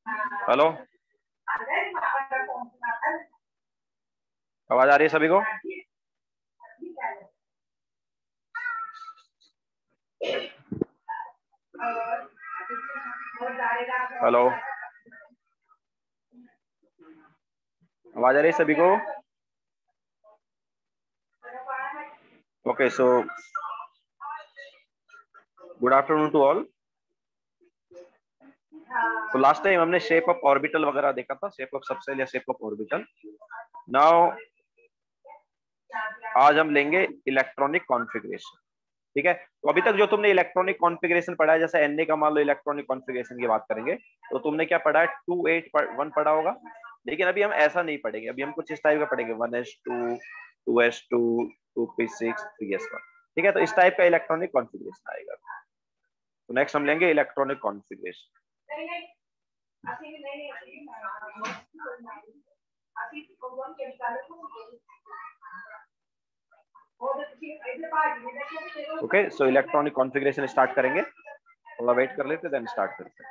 Hello, आवाज आ रही है सभी को? हेलो, आवाज आ रही है सभी को? Okay, so good afternoon to all. तो लास्ट टाइम हमने शेप ऑफ ऑर्बिटल वगैरह देखा था, शेप ऑफ सबसेल या शेप ऑफ ऑर्बिटल। नाउ आज हम लेंगे इलेक्ट्रॉनिक कॉन्फ़िगरेशन। ठीक है, तो अभी तक जो तुमने इलेक्ट्रॉनिक कॉन्फ़िगरेशन पढ़ा है, जैसे एनए का मान लो इलेक्ट्रॉनिक कॉन्फ़िगरेशन की बात करेंगे, तो तुमने क्या पढ़ा है? 281 पढ़ा होगा। लेकिन अभी हम ऐसा नहीं पढ़ेंगे, अभी हम कुछ इस टाइप का पढ़ेंगे, 1s2, 2s2, 2p6, 3s1। ठीक है, तो इस टाइप का इलेक्ट्रॉनिक कॉन्फ़िगरेशन आएगा। तो नेक्स्ट हम लेंगे electronic configuration. Okay, so electronic configuration start करेंगे। थोड़ा वेट कर लेते, देन स्टार्ट करते हैं।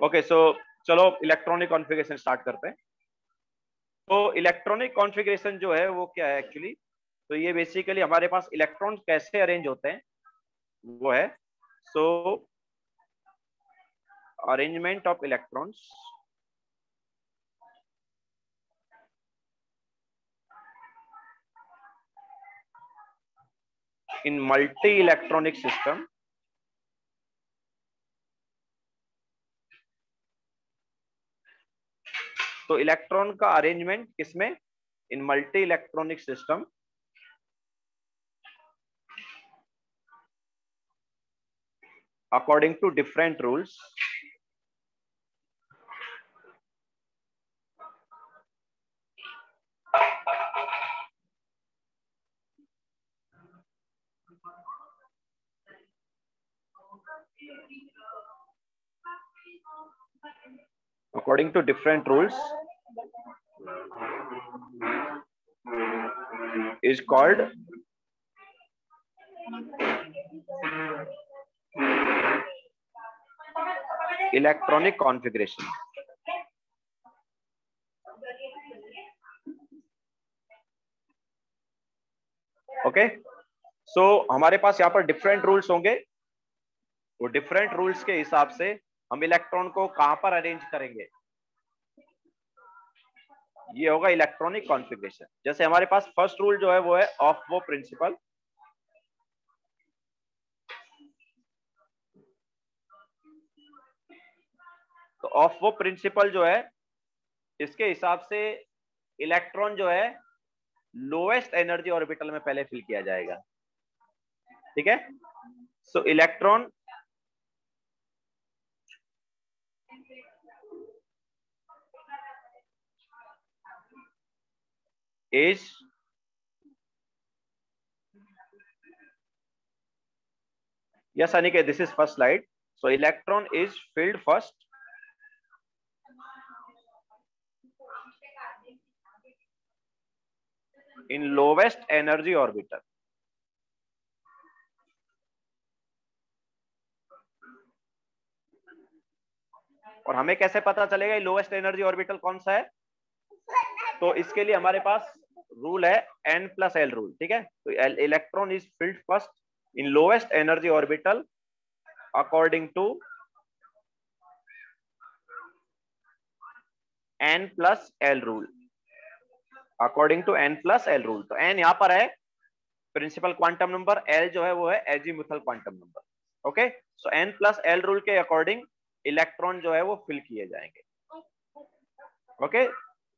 ओके, सो चलो इलेक्ट्रॉनिक कॉन्फ़िगरेशन स्टार्ट करते हैं। तो इलेक्ट्रॉनिक कॉन्फ़िगरेशन जो है वो क्या है एक्चुअली? तो ये बेसिकली हमारे पास इलेक्ट्रॉन कैसे अरेंज होते हैं वो है। So arrangement of electrons in multi electronic system तो इलेक्ट्रॉन का अरेंजमेंट किसमें? In multi electronic system according to different rules, according to different rules is called electronic configuration. Okay, so हमारे पास यहाँ पर डिफरेंट रूल्स होंगे। वो डिफरेंट रूल्स के हिसाब से हम इलेक्ट्रॉन को कहां पर अरेंज करेंगे, ये होगा इलेक्ट्रॉनिक कॉन्फ़िगरेशन। जैसे हमारे पास फर्स्ट रूल जो है वो है ऑफ वो प्रिंसिपल। तो ऑफ वो प्रिंसिपल जो है, इसके हिसाब से इलेक्ट्रॉन जो है लोएस्ट एनर्जी ऑर्बिटल में पहले फिल किया जाएगा। ठीक है, सो electron is yes Aniket, this is first slide. So electron is filled first in lowest energy orbital. और हमें कैसे पता चलेगा लोएस्ट एनर्जी ऑर्बिटल कौन सा है? तो इसके लिए हमारे पास रूल है n+l रूल। ठीक है, तो electron is filled first in lowest energy orbital according to n+l rule. According to n+l rule, तो n यहां पर है प्रिंसिपल क्वांटम नंबर, l जो है वो है एजीमुथल क्वांटम नंबर। ओके, सो n+l रूल के अकॉर्डिंग इलेक्ट्रॉन जो है वो फिल किए जाएंगे। ओके,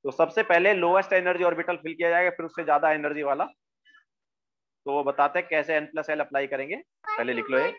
तो सबसे पहले लोएस्ट एनर्जी ऑर्बिटल फिल किया जाएगा, फिर उससे ज्यादा एनर्जी वाला। तो वो बताते हैं कैसे n+l अप्लाई करेंगे, पहले लिख लो ये।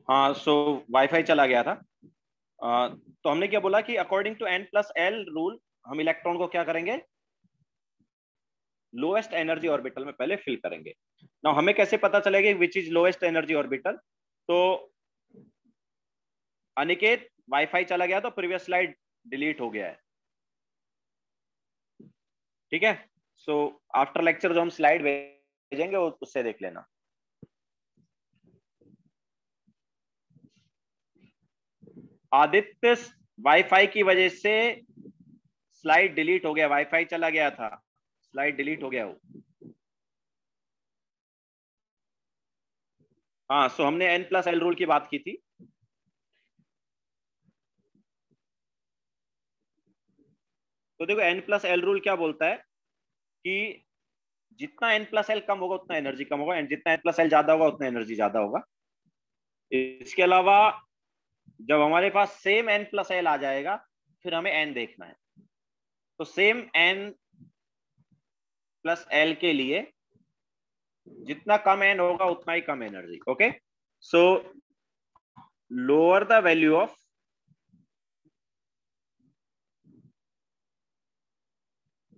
हाँ, सो वाईफाई चला गया था। तो हमने क्या बोला कि अकॉर्डिंग टू n+l रूल हम इलेक्ट्रॉन को क्या करेंगे, लोएस्ट एनर्जी ऑर्बिटल में पहले फिल करेंगे। नाउ हमें कैसे पता चलेगा which is lowest energy orbital? तो अनिकेत, वाईफाई चला गया तो प्रीवियस स्लाइड डिलीट हो गया है, ठीक है? सो आफ्टर लेक्चर जो हम स्लाइड भेजेंगे वो उससे देख लेना। आदित्य, वाईफाई की वजह से स्लाइड डिलीट हो गया, वाईफाई चला गया था, स्लाइड डिलीट हो गया वो। हाँ, सो हमने n+l रूल की बात की थी। तो देखो n+l रूल क्या बोलता है कि जितना n+l कम होगा उतना एनर्जी कम होगा, एंड जितना n+l ज्यादा होगा उतना एनर्जी ज्यादा होगा। इसके अलावा जब हमारे पास सेम n+l आ जाएगा फिर हमें n देखना है। तो सेम n+l के लिए जितना कम n होगा उतना ही कम energy. Okay, so lower the value of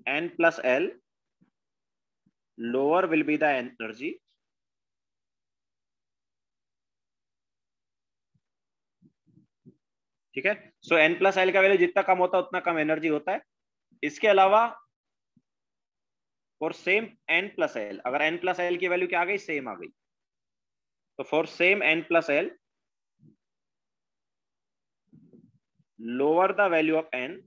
n+l, lower will be the energy, ठीक है? सो n+l का वैल्यू जितना कम होता है उतना कम एनर्जी होता है। इसके अलावा फॉर सेम n+l, अगर n+l की वैल्यू क्या आ गई, सेम आ गई, तो for same n+l lower the value of n,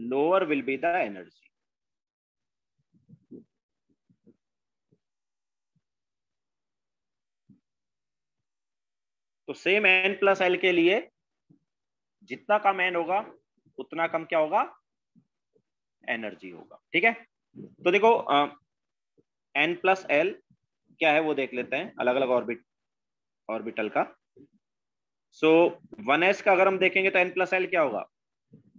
lower will be the energy. तो सेम n+l के लिए जितना कम n होगा उतना कम क्या होगा, एनर्जी होगा, ठीक है? तो देखो n+l क्या है वो देख लेते हैं, अलग अलग ऑर्बिटल का। सो 1s का अगर हम देखेंगे तो n+l क्या होगा,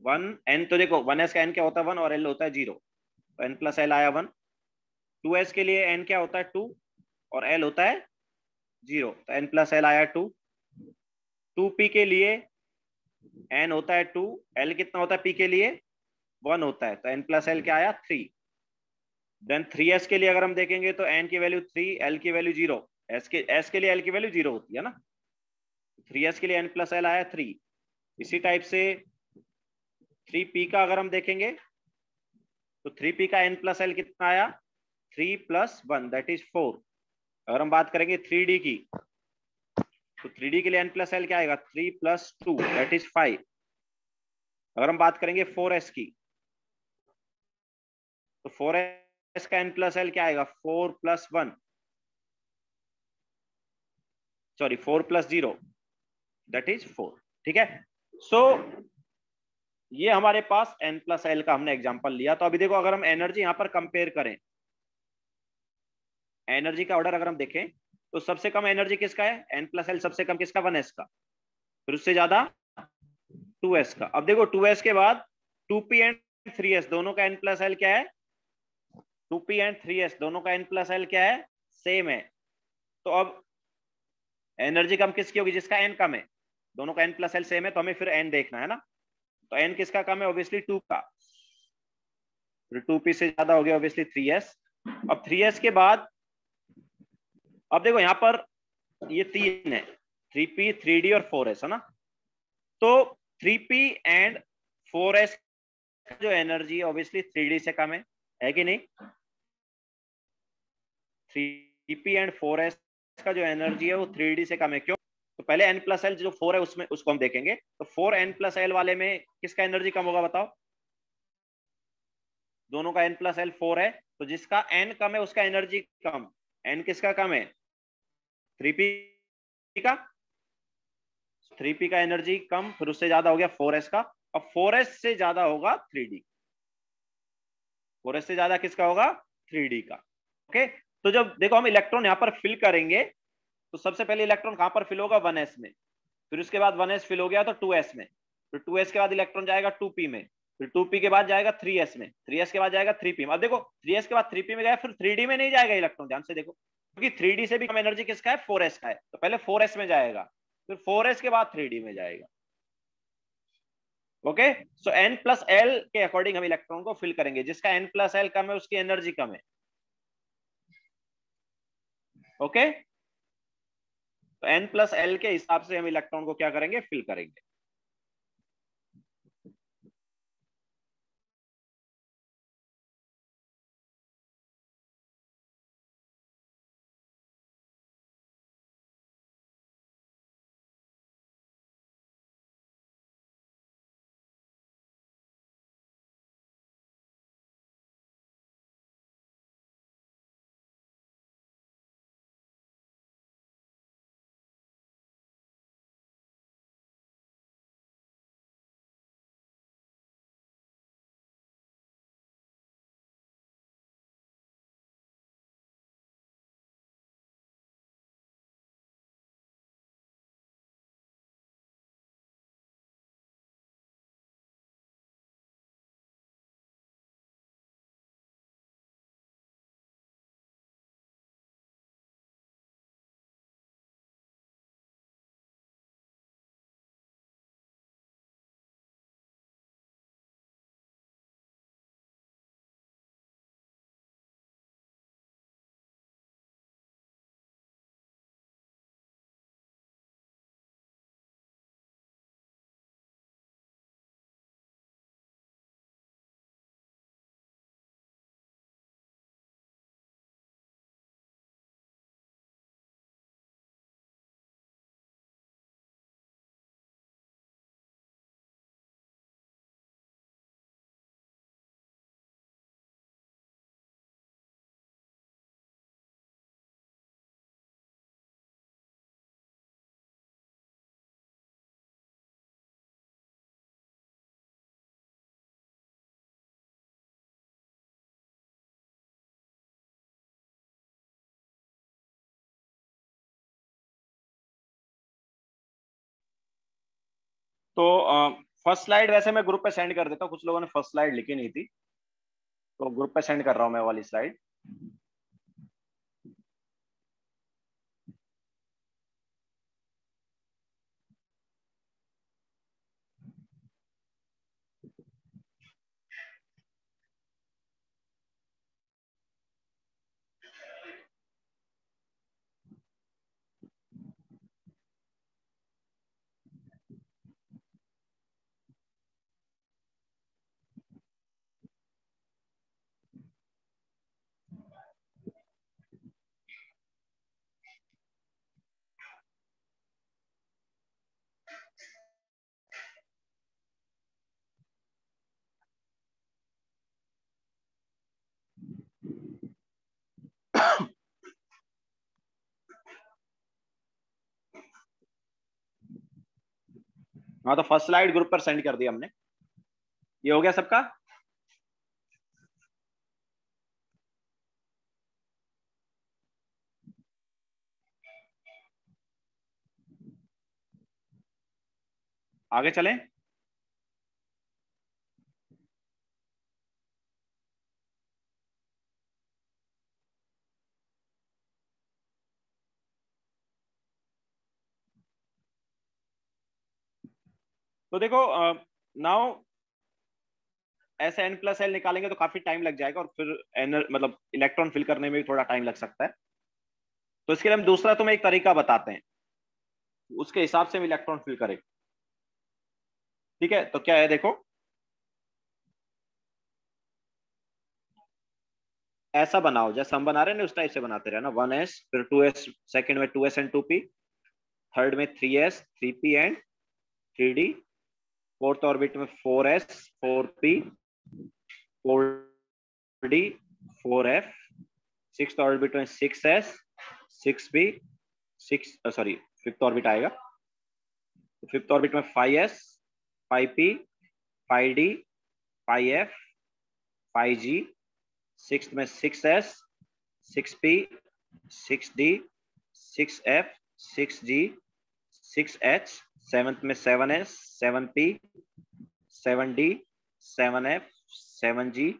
1n। तो देखो 1s का n क्या होता है, 1, और l होता है 0, तो n+l आया 1। 2s के लिए n क्या होता है, 2, और l होता है 0, तो n+l आया 2। 2p के लिए n होता है 2, l कितना होता है p के लिए, 1 होता है, तो n+l क्या आया, 3। देन 3s के लिए अगर हम देखेंगे तो n की वैल्यू 3, l की वैल्यू 0, s के लिए l की वैल्यू 0 होती है ना, 3s के लिए n+l आया 3। इसी टाइप से 3p का अगर हम देखेंगे तो 3p का n+l कितना आया, 3 + 1 दैट इज 4। अगर हम बात करेंगे 3d की तो 3d के लिए n+l क्या आएगा, 3 + 2 दैट इज 5। अगर हम बात करेंगे 4s की तो 4s का n+l क्या आएगा, 4 + 1, सॉरी 4 + 0 दैट इज 4, ठीक है? सो ये हमारे पास n+l का हमने एग्जांपल लिया। तो अभी देखो अगर हम एनर्जी यहां पर कंपेयर करें, एनर्जी का ऑर्डर अगर हम देखें तो सबसे कम एनर्जी किसका है, n+l सबसे कम किसका, 1s का, फिर उससे ज्यादा 2s का। अब देखो 2s के बाद 2p एंड 3s दोनों का n+l क्या है, 2p एंड 3s दोनों का n+l क्या है, सेम है। तो अब एनर्जी कम किसकी होगी, जिसका n कम है, दोनों का n+l सेम है, तो हमें फिर n देखना है ना। तो n किसका कम है, ऑब्वियसली 2 का, फिर 2p से ज्यादा हो गया ऑब्वियसली 3s। अब 3s के बाद अब देखो यहां पर ये 3 है, 3p, 3d और 4s है ना। तो 3p एंड 4s का जो एनर्जी ऑब्वियसली 3d से कम है कि नहीं? 3p एंड 4s का जो एनर्जी है वो 3d से कम है, क्यों? तो पहले n+l जो 4 है उसमें उसको हम देखेंगे। तो 4n+l वाले में किसका एनर्जी कम होगा बताओ, दोनों का n+l 4 है, तो जिसका n कम है उसका एनर्जी कम। n किसका कम है, 3p का, 3p का एनर्जी कम, फिर उससे ज्यादा हो गया 4s का। अब 4s से ज्यादा होगा 3d, 4s से ज्यादा किसका होगा, 3d का। ओके, तो जब देखो हम इलेक्ट्रॉन यहां पर फिल करेंगे तो सबसे पहले इलेक्ट्रॉन कहां पर फिल होगा, 1s में, फिर उसके बाद 1s फिल हो गया तो 2s में, फिर 2s के बाद इलेक्ट्रॉन जाएगा 2p में, फिर 2p के बाद जाएगा 3s में, 3s के बाद जाएगा 3p में। अब देखो 3s के बाद 3p में गया, फिर 3d में नहीं जाएगा इलेक्ट्रॉन, ध्यान से देखो, क्योंकि 3d से भी कम एनर्जी किसका है, 4s का है, तो पहले 4s में जाएगा, फिर 4s के बाद 3d में जाएगा। ओके, सो n प्लस एल के अकॉर्डिंग हम इलेक्ट्रॉन को फिल करेंगे, जिसका n प्लस एल कम है उसकी एनर्जी कम है। ओके, तो n प्लस एल के हिसाब से हम इलेक्ट्रॉन को क्या करेंगे, फिल करेंगे। तो फर्स्ट स्लाइड वैसे मैं ग्रुप पे सेंड कर देता हूँ, कुछ लोगों ने फर्स्ट स्लाइड लिखी नहीं थी, तो ग्रुप पे सेंड कर रहा हूँ मैं वाली स्लाइड। हाँ, तो फर्स्ट स्लाइड ग्रुप पर सेंड कर दिया हमने। ये हो गया सबका? आगे चलें। तो देखो नाउ ऐसे n प्लस एल निकालेंगे तो काफी टाइम लग जाएगा, और फिर मतलब इलेक्ट्रॉन फिल करने में भी थोड़ा टाइम लग सकता है। तो इसके लिए हम दूसरा तुम्हें एक तरीका बताते हैं, उसके हिसाब से हम इलेक्ट्रॉन फिल करें। ठीक है, तो क्या है देखो, ऐसा बनाओ जैसे हम बना रहे हैं ना, उस टाइप से बनाते रहना। 1s, फिर 2s, सेकंड में 2s एंड 2p, थर्ड में 3s 3p and 3d, fourth orbit में 4s 4p 4d 4f, sixth orbit में 6s 6p 6, sorry fifth orbit आएगा, फिफ्थ ऑर्बिट में 5s 5p 5d 5f 5g, sixth में 6s 6p 6d 6f 6g 6h, seventh में 7s 7p 7d 7F 7G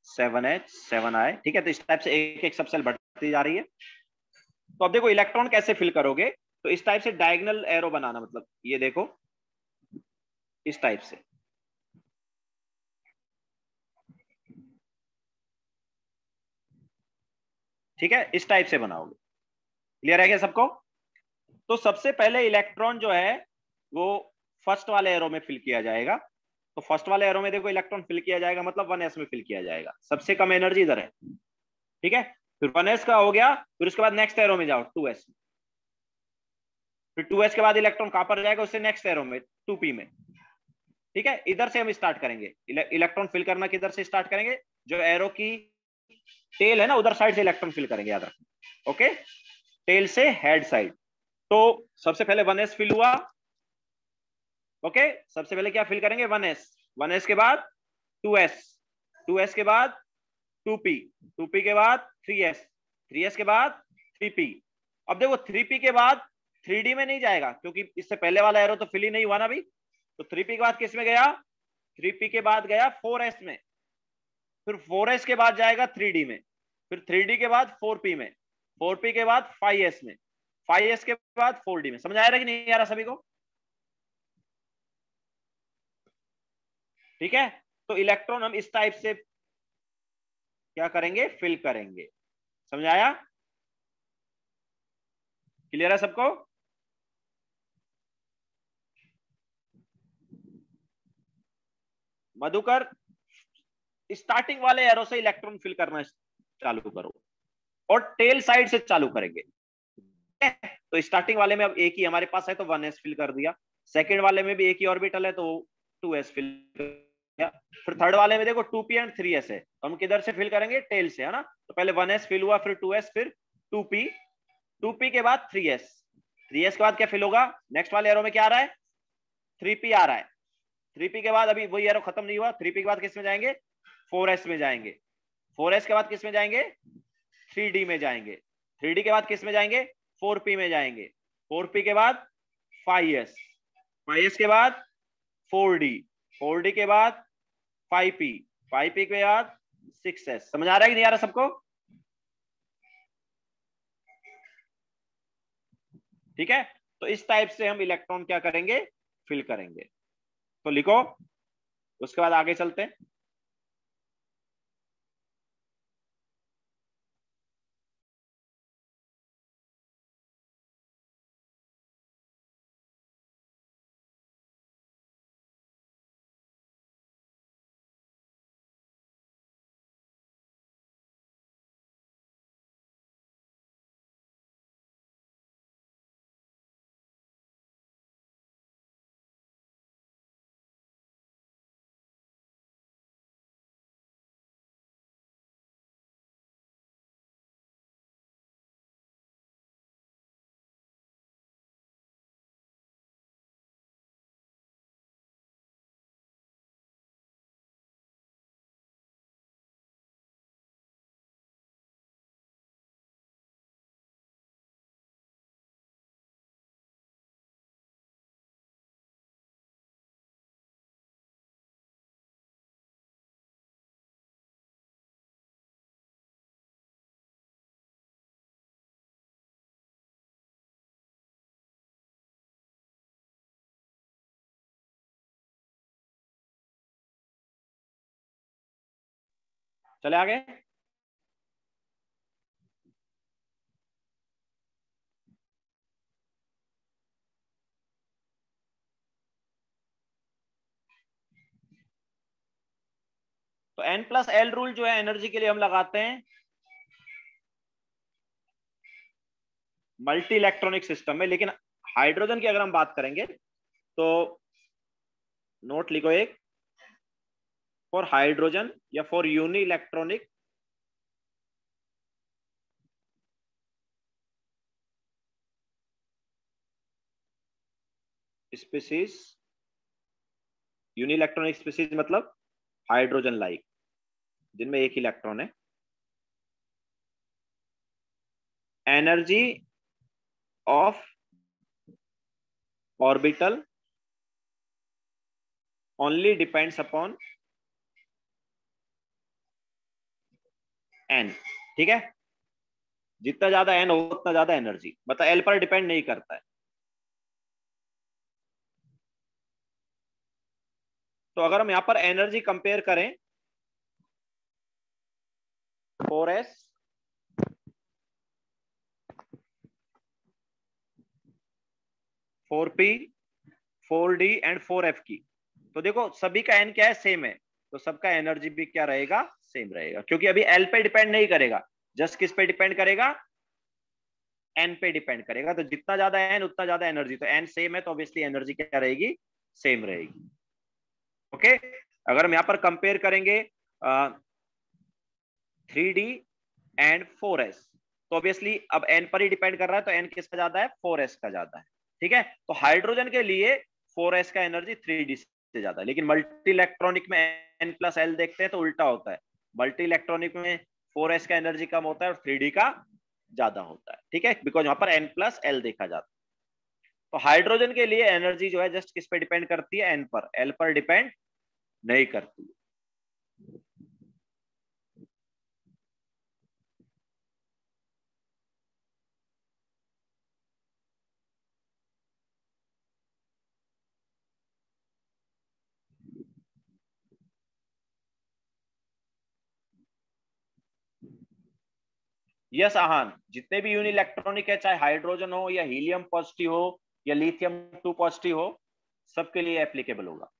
7H 7I, ठीक है। तो इस type से एक एक सब सेल बढ़ती जा रही है। तो अब देखो इलेक्ट्रॉन कैसे फिल करोगे, तो इस टाइप से डायगोनल एरो बनाना, मतलब ये देखो इस टाइप से, ठीक है, इस टाइप से बनाओगे। क्लियर है क्या सबको? तो सबसे पहले इलेक्ट्रॉन जो है वो फर्स्ट वाले एरो में फिल किया जाएगा। तो फर्स्ट वाले एरो में देखो इलेक्ट्रॉन फिल किया जाएगा, मतलब 1s में फिल किया जाएगा, सबसे कम एनर्जी इधर है, ठीक है। फिर 1s का हो गया, फिर उसके बाद नेक्स्ट एरो में जाओ 2s, फिर 2s के बाद इलेक्ट्रॉन कहां पर जाएगा, उससे नेक्स्ट एरो में 2p में, ठीक है। इधर से हम स्टार्ट करेंगे इलेक्ट्रॉन फिल करना, किधर से स्टार्ट करेंगे, जो एरो की टेल है ना उधर साइड से इलेक्ट्रॉन फिल करेंगे, याद रखना, ओके। टेल से हेड साइड। तो सबसे पहले 1s फिल हुआ, ओके। सबसे पहले क्या फिल करेंगे, 1s, 1s के बाद 2s, 2s के बाद 2p, 2p के बाद 3s, 3s के बाद 3p। अब देखो 3p के बाद 3d में नहीं जाएगा, क्योंकि इससे पहले वाला एरो तो फिल ही नहीं हुआ ना अभी। तो 3p के बाद किस में गया, 3p के बाद गया 4s में, फिर 4s के बाद जाएगा 3d में, फिर 3d के बाद 4p में, 4p के बाद 5s में, 5s के बाद 4d में। समझ आ रहा है कि नहीं आ रहा सभी को? ठीक है। तो इलेक्ट्रॉन हम इस टाइप से क्या करेंगे, फिल करेंगे। समझ आया? क्लियर है सबको? मधुकर, स्टार्टिंग वाले एरो से इलेक्ट्रॉन फिल करना चालू करो, और टेल साइड से चालू करेंगे। तो स्टार्टिंग वाले में अब एक ही हमारे पास है तो 1s फिल कर दिया, सेकंड वाले में भी एक ही ऑर्बिटल है तो 2s फिल कर दिया, फिर थर्ड वाले में देखो 2p एंड 3s है, तो हम किधर से फिल करेंगे, टेल से, है ना। तो पहले 1s फिल हुआ, फिर 2s, फिर 2p, 2p के बाद 3s, 3s के बाद क्या फिल होगा, नेक्स्ट वाले एरो में क्या आ रहा है, 3p आ रहा है। 3p के बाद अभी वही एरो खत्म नहीं हुआ, 3p के बाद किस में जाएंगे, 4s में जाएंगे, 4s के बाद किस में जाएंगे, 3d में जाएंगे, 3d के बाद किस में जाएंगे, 4p में जाएंगे, 4p के बाद 5s, 5s के बाद 4d, 4d के बाद 5p, 5p के बाद 6s। समझ आ रहा है कि नहीं आ रहा सबको? ठीक है। तो इस टाइप से हम इलेक्ट्रॉन क्या करेंगे, फिल करेंगे। तो लिखो, उसके बाद आगे चलते हैं। चले आगे। तो n+l रूल जो है एनर्जी के लिए हम लगाते हैं मल्टी इलेक्ट्रॉनिक सिस्टम में, लेकिन हाइड्रोजन की अगर हम बात करेंगे तो नोट लिखो एक, फॉर हाइड्रोजन या for uni electronic species, uni electronic species मतलब हाइड्रोजन लाइक, जिनमें एक इलेक्ट्रॉन है, energy of orbital only depends upon n, ठीक है। जितना ज्यादा एन हो उतना ज्यादा एनर्जी, मतलब एल पर डिपेंड नहीं करता है। तो अगर हम यहां पर एनर्जी कंपेयर करें, 4s 4p 4d and 4f की, तो देखो सभी का एन क्या है, सेम है, तो सबका एनर्जी भी क्या रहेगा, सेम रहेगा, क्योंकि अभी एल पे डिपेंड नहीं करेगा, जस्ट किस पे डिपेंड करेगा, एन पे डिपेंड करेगा। तो जितना ज्यादा एन उतना ज्यादा एनर्जी, तो एन सेम है तो ऑब्वियसली एनर्जी क्या रहेगी, सेम रहेगी। ओके, अगर हम यहां पर कंपेयर करेंगे 3d एंड 4s, तो ऑब्वियसली अब एन पर ही डिपेंड कर रहा है, तो एन किसका ज्यादा है, 4s का ज्यादा है, ठीक है। तो हाइड्रोजन के लिए 4s का एनर्जी 3d से ज्यादा है, लेकिन मल्टी इलेक्ट्रॉनिक में एन प्लस एल देखते हैं तो उल्टा होता है, मल्टी इलेक्ट्रॉनिक में 4s का एनर्जी कम होता है और 3d का ज्यादा होता है, ठीक है, बिकॉज वहां पर एन प्लस एल देखा जाता है। तो हाइड्रोजन के लिए एनर्जी जो है जस्ट किस पे डिपेंड करती है, एन पर, एल पर डिपेंड नहीं करती। यस आहान, जितने भी यूनि इलेक्ट्रॉनिक है, चाहे हाइड्रोजन हो या हीलियम पॉजिटिव हो या लिथियम 2 पॉजिटिव हो, सबके लिए एप्लीकेबल होगा।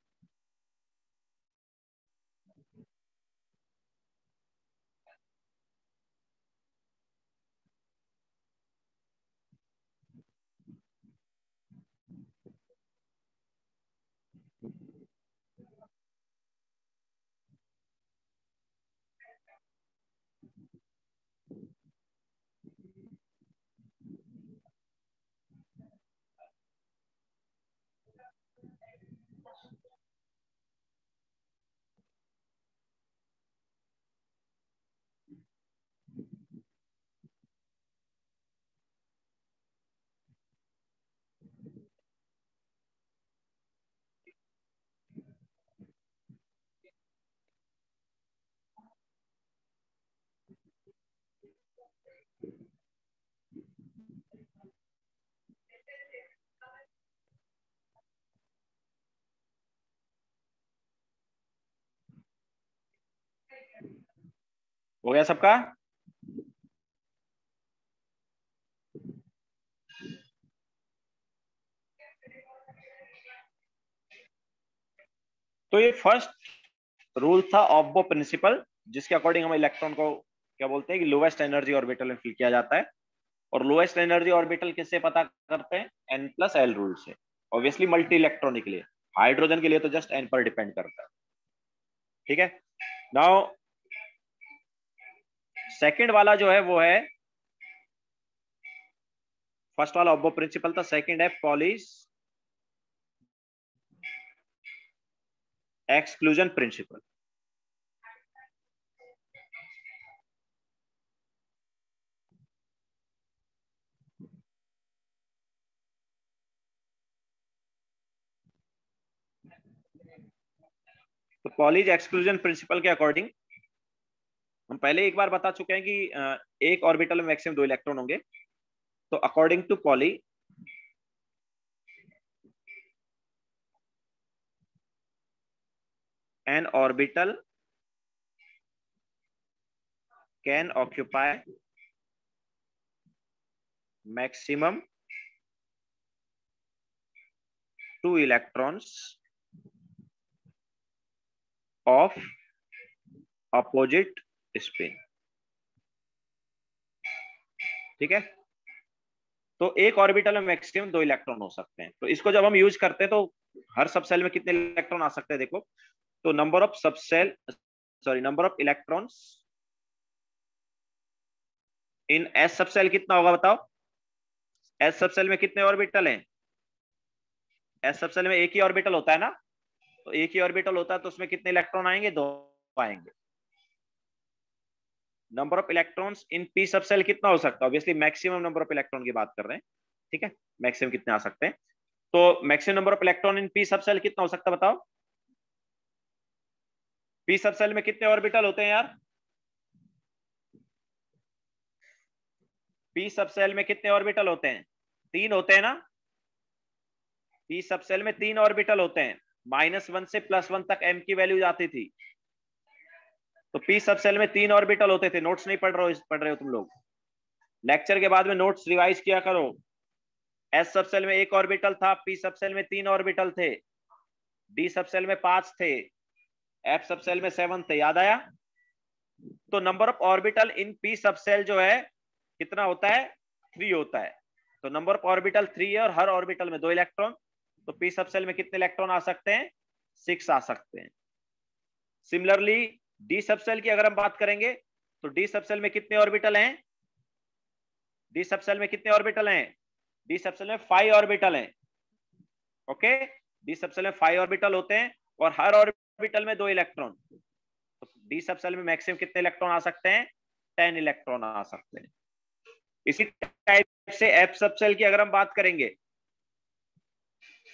हो गया सबका? तो ये फर्स्ट रूल था ऑब्बो प्रिंसिपल, जिसके अकॉर्डिंग हम इलेक्ट्रॉन को क्या बोलते हैं कि लोवेस्ट एनर्जी ऑर्बिटल में फिल किया जाता है। और लोएस्ट एनर्जी ऑर्बिटल किससे पता करते हैं, एन प्लस एल रूल से। ऑब्वियसली मल्टी इलेक्ट्रॉनिक के लिए, हाइड्रोजन के लिए तो जस्ट एन पर डिपेंड करता है, ठीक है। नाउ सेकंड वाला जो है वो है, फर्स्ट वाला ऑब्बो प्रिंसिपल था, सेकंड है पॉलिस एक्सक्लूजन प्रिंसिपल। तो पॉलीज एक्सक्लूजन प्रिंसिपल के अकॉर्डिंग हम पहले एक बार बता चुके हैं कि एक ऑर्बिटल में मैक्सिमम 2 इलेक्ट्रॉन होंगे। तो according to Pauli, an orbital can occupy maximum 2 electrons of opposite spin, ठीक है। तो एक ऑर्बिटल में मैक्सिमम 2 इलेक्ट्रॉन हो सकते हैं। तो इसको जब हम यूज करते हैं तो हर सब सेल में कितने इलेक्ट्रॉन आ सकते हैं, देखो। तो number of subshell, sorry number of electrons in s subshell कितना होगा बताओ? एस सब सेल में कितने ऑर्बिटल हैं? एस सब सेल में एक ही ऑर्बिटल होता है ना, तो एक ही ऑर्बिटल होता है तो उसमें कितने इलेक्ट्रॉन आएंगे, 2 आएंगे। Number of electrons in P सब सेल कितना हो सकता है? Obviously maximum number of electron की बात कर रहे हैं, ठीक है, मैक्सिमम कितने आ सकते हैं। तो maximum number of electron in P सब सेल कितना हो सकता है बताओ? पी सब सेल में कितने ऑर्बिटल होते हैं यार? पी सब सेल में कितने ऑर्बिटल होते हैं? 3 होते हैं ना। पी सब सेल में 3 ऑर्बिटल होते हैं। -1 से +1 तक m की वैल्यू जाती थी। तो पी सब सेल में 3 ऑर्बिटल होते थे। नोट्स नहीं पढ़ रहे हो तुम लोग? लेक्चर के बाद में नोट्स रिवाइज किया करो। एस सब सेल में 1 ऑर्बिटल था, पी सब सेल में 3 ऑर्बिटल थे, डी सब सेल में 5 थे, एफ सब सेल में 7 थे। याद आया? तो number of orbital in P सब सेल जो है कितना होता है? 3 होता है। तो नंबर ऑफ ऑर्बिटल 3 है और हर ऑर्बिटल में 2 इलेक्ट्रॉन। तो पी सब सेल में कितने इलेक्ट्रॉन आ सकते हैं? 6 आ सकते हैं। सिमिलरली डी सब सेल की अगर हम बात करेंगे तो डी सब सेल में कितने ऑर्बिटल हैं? डी सब सेल में कितने ऑर्बिटल हैं? डी सब सेल में 5 ऑर्बिटल हैं। ओके, डी सब सेल में 5 ऑर्बिटल होते हैं और हर ऑर्बिटल में 2 इलेक्ट्रॉन। तो डी सब सेल में मैक्सिमम कितने इलेक्ट्रॉन आ सकते हैं? 10 इलेक्ट्रॉन आ सकते हैं। इसी टाइप से एफ सब सेल की अगर हम बात करेंगे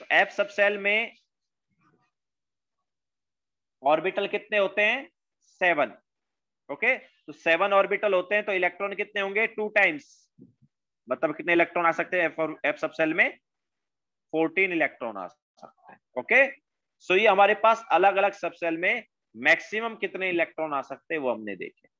तो एफ सब सेल में ऑर्बिटल कितने होते हैं? 7। ओके, तो 7 ऑर्बिटल होते हैं तो इलेक्ट्रॉन कितने होंगे? 2 टाइम्स। मतलब कितने इलेक्ट्रॉन आ सकते हैं एफ सब सेल में? 14 इलेक्ट्रॉन आ सकते हैं। ओके, सो ये हमारे पास अलग अलग सब सेल में मैक्सिमम कितने इलेक्ट्रॉन आ सकते हैं वो हमने देखे।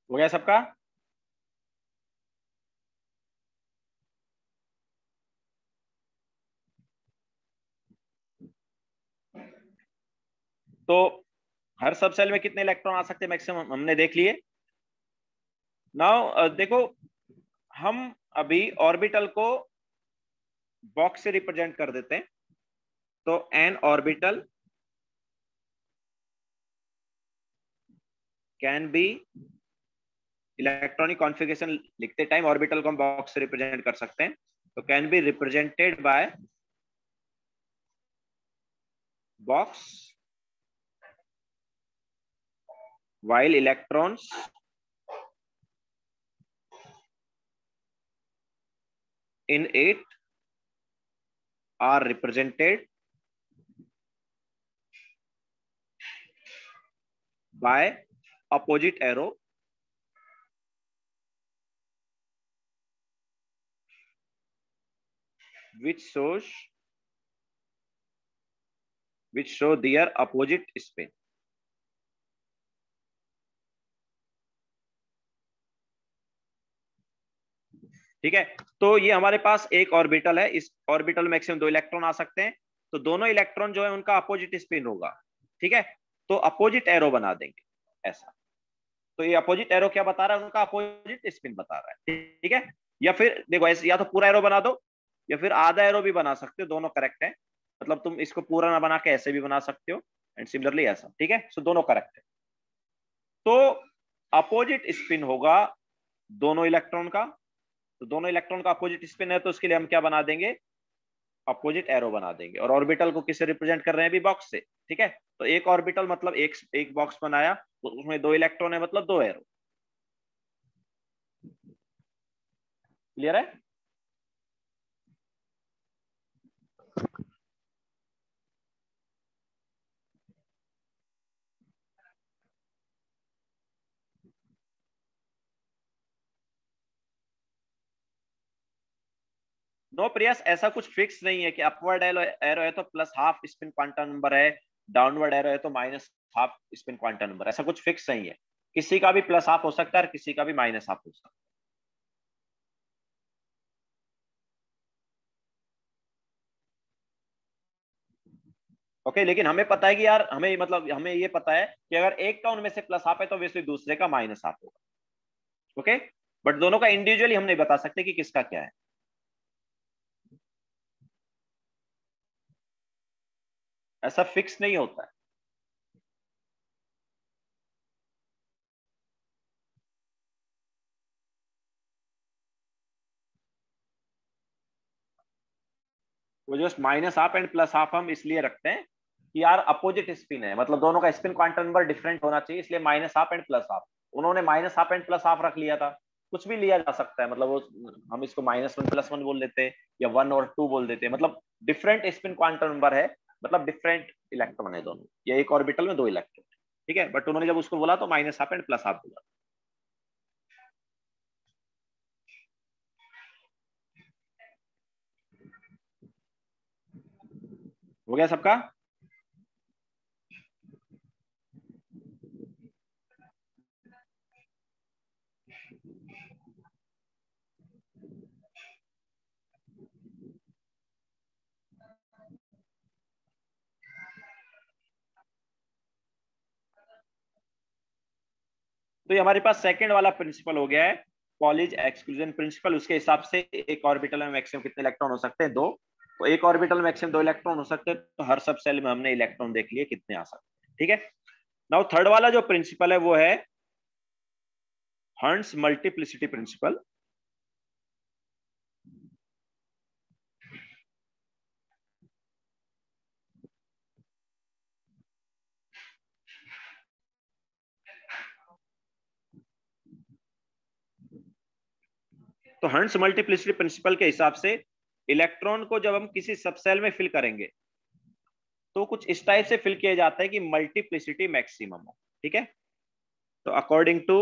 हो गया सबका? तो हर सब सेल में कितने इलेक्ट्रॉन आ सकते हैं मैक्सिमम हमने देख लिए। नाउ देखो, हम अभी ऑर्बिटल को बॉक्स से रिप्रेजेंट कर देते हैं। तो N orbital can be, electronic configuration लिखते टाइम ऑर्बिटल को हम बॉक्स से रिप्रेजेंट कर सकते हैं। तो can be represented by box while electrons in it are represented by opposite arrow which show their opposite spin। ठीक है, तो ये हमारे पास एक ऑर्बिटल है। इस ऑर्बिटल में मैक्सिमम 2 इलेक्ट्रॉन आ सकते हैं। तो दोनों इलेक्ट्रॉन जो है उनका अपोजिट स्पिन होगा। ठीक है, तो अपोजिट एरो बना देंगे ऐसा। तो ये अपोजिट एरो क्या बता रहा है? उनका अपोजिट स्पिन बता रहा है। ठीक है, या फिर देखो ऐसे, या तो पूरा एरो बना दो या फिर आधा एरो भी बना सकते हो, दोनों करेक्ट है। मतलब तुम इसको पूरा ना बना के ऐसे भी बना सकते हो एंड सिमिलरली ऐसा। ठीक है, सो दोनों करेक्ट है। तो अपोजिट स्पिन होगा दोनों इलेक्ट्रॉन का। तो दोनों इलेक्ट्रॉन का अपोजिट स्पिन है तो उसके लिए हम क्या बना देंगे? अपोजिट एरो बना देंगे। और ऑर्बिटल को किससे रिप्रेजेंट कर रहे हैं? भी बॉक्स से। ठीक है, तो एक ऑर्बिटल मतलब एक बॉक्स बनाया तो उसमें 2 इलेक्ट्रॉन है मतलब 2 एरो। क्लियर है? नो प्रियस, ऐसा कुछ फिक्स नहीं है कि अपवर्ड एरो है तो plus half spin quantum number है, डाउनवर्ड एरो है तो minus half spin quantum number, ऐसा कुछ फिक्स नहीं है। किसी का भी प्लस हाफ हो सकता है और किसी का भी माइनस हाफ हो सकता है। ओके, लेकिन हमें पता है कि यार हमें मतलब हमें ये पता है कि अगर एक का उनमें से प्लस हाफ है तो ऑब्वियसली दूसरे का माइनस हाफ होगा। ओके, बट दोनों का इंडिविजुअली हम नहीं बता सकते कि किसका क्या है। ऐसा फिक्स नहीं होता है। वो just minus half and plus half हम इसलिए रखते हैं कि यार अपोजिट स्पिन है, मतलब दोनों का स्पिन क्वांटम नंबर डिफरेंट होना चाहिए, इसलिए minus half and plus half. उन्होंने minus half and plus half रख लिया था। कुछ भी लिया जा सकता है, मतलब वो हम इसको -1 + 1 बोल देते या 1 और 2 बोल देते, मतलब डिफरेंट स्पिन क्वांटम नंबर है, मतलब डिफरेंट इलेक्ट्रॉन है दोनों, या एक ऑर्बिटल में दो इलेक्ट्रॉन। ठीक है, बट उन्होंने जब उसको बोला तो minus half and plus half बोला। हो गया सबका? तो ये हमारे पास सेकंड वाला प्रिंसिपल हो गया है, कॉलेज एक्सक्लूजन प्रिंसिपल। उसके हिसाब से एक ऑर्बिटल में मैक्सिमम कितने इलेक्ट्रॉन हो सकते हैं? दो। तो एक ऑर्बिटल में मैक्सिमम दो इलेक्ट्रॉन हो सकते हैं, तो हर सब सेल में हमने इलेक्ट्रॉन देख लिए कितने आ सकते हैं। ठीक है, नाउ थर्ड वाला जो प्रिंसिपल है वो है हर्ट्ज मल्टीप्लिसिटी प्रिंसिपल। तो हर्ट्ज मल्टीप्लिसिटी प्रिंसिपल के हिसाब से इलेक्ट्रॉन को जब हम किसी सब सेल में फिल करेंगे तो कुछ इस टाइप से फिल किया जाता है कि मल्टीप्लिसिटी मैक्सिमम हो। ठीक है, तो according to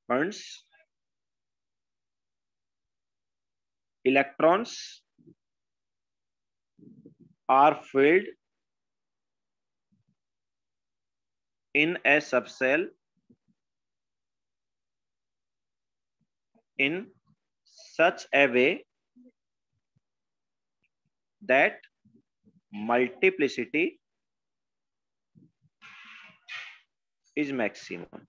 Hertz, electrons are filled in a subcell in such a way that multiplicity is maximum।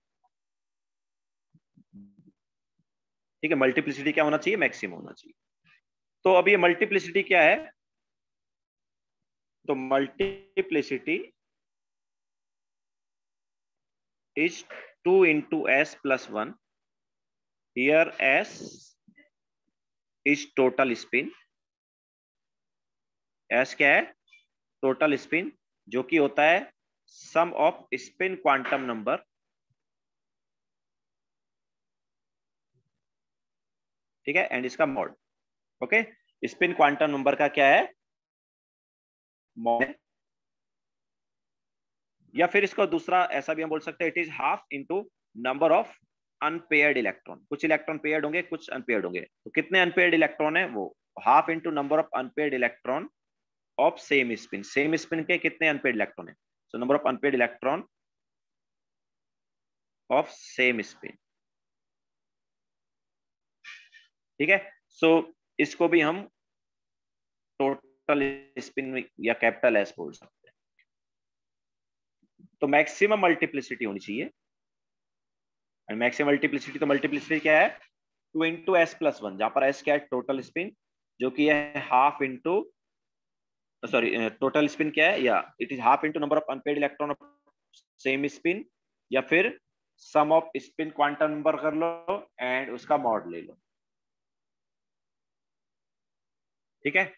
ठीक है, मल्टीप्लिसिटी क्या होना चाहिए? मैक्सिमम होना चाहिए। तो अब ये मल्टीप्लिसिटी क्या है? तो multiplicity is 2 × s + 1। Here s is total spin. s क्या है? टोटल स्पिन, जो कि होता है सम ऑफ स्पिन क्वांटम नंबर। ठीक है, एंड इसका mod. Okay, spin quantum number का क्या है? मॉड। या फिर इसको दूसरा ऐसा भी हम बोल सकते हैं, it is half into number of unpaired electron. कुछ इलेक्ट्रॉन पेयर्ड होंगे, कुछ अनपेयर्ड होंगे, तो कितने अनपेयर्ड इलेक्ट्रॉन है? वो half into number of unpaired electron of same spin. Same spin के कितने अनपेयर्ड इलेक्ट्रॉन है? So number of unpaired electron of same spin. ठीक है, सो इसको भी हम टोटल स्पिन या कैपिटल एस बोल सकते हैं। तो मैक्सिमम मल्टीप्लिसिटी होनी चाहिए, एंड मैक्सिमम मल्टीप्लिसिटी, तो मल्टीप्लिसिटी क्या है? 2 × s + 1, जहां पर s क्या है? टोटल स्पिन, जो कि है half into, sorry, total spin क्या है? या it is half into number of unpaired electron of same spin, या फिर सम ऑफ स्पिन क्वांटम नंबर कर लो एंड उसका मॉड ले लो। ठीक है।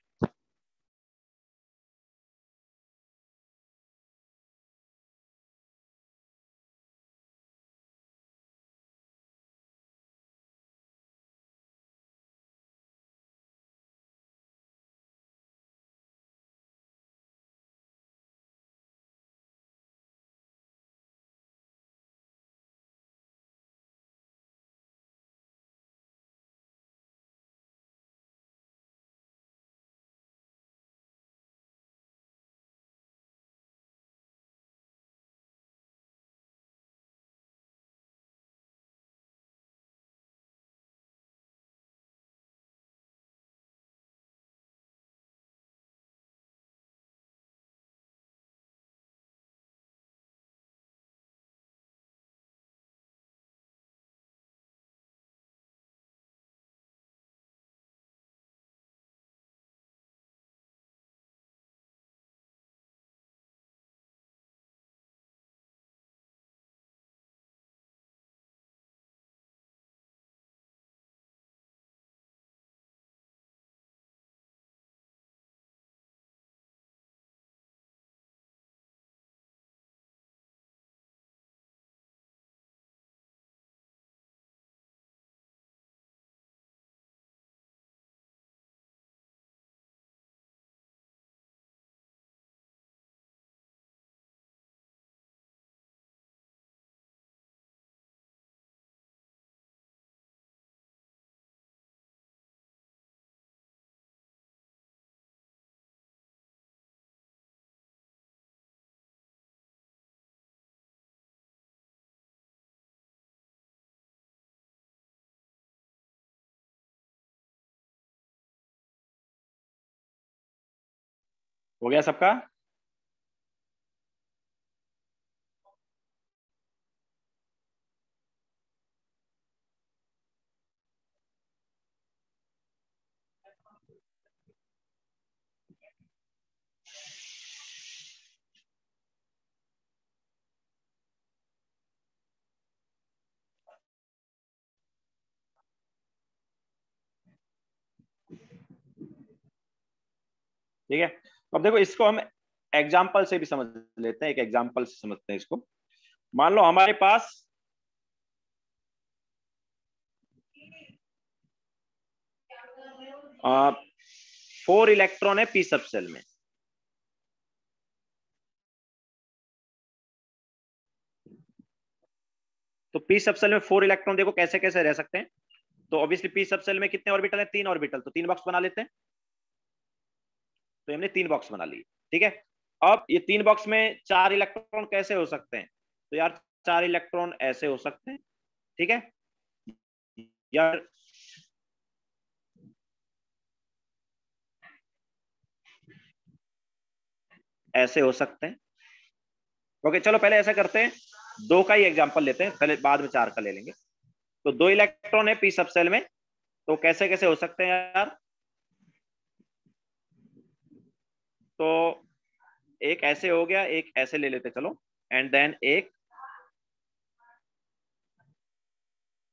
हो गया सबका? ठीक है, तो अब देखो इसको हम एग्जाम्पल से भी समझ लेते हैं, एक एग्जाम्पल से समझते हैं इसको। मान लो हमारे पास 4 इलेक्ट्रॉन है पी सब सेल में। तो पी सब सेल में 4 इलेक्ट्रॉन देखो कैसे कैसे रह सकते हैं। तो ऑब्वियसली पी सब सेल में कितने ऑर्बिटल है? 3 ऑर्बिटल, तो 3 बॉक्स बना लेते हैं। तो हमने 3 बॉक्स बना लिए। ठीक है, अब ये 3 बॉक्स में 4 इलेक्ट्रॉन कैसे हो सकते हैं? तो यार 4 इलेक्ट्रॉन ऐसे हो सकते हैं, ठीक है, यार ऐसे हो सकते हैं। ओके चलो पहले ऐसा करते हैं, 2 का ही एग्जांपल लेते हैं पहले, बाद में 4 का ले लेंगे। तो 2 इलेक्ट्रॉन है पी सब सेल में, तो कैसे कैसे हो सकते हैं यार? तो एक ऐसे हो गया, एक ऐसे ले लेते चलो, एंड देन एक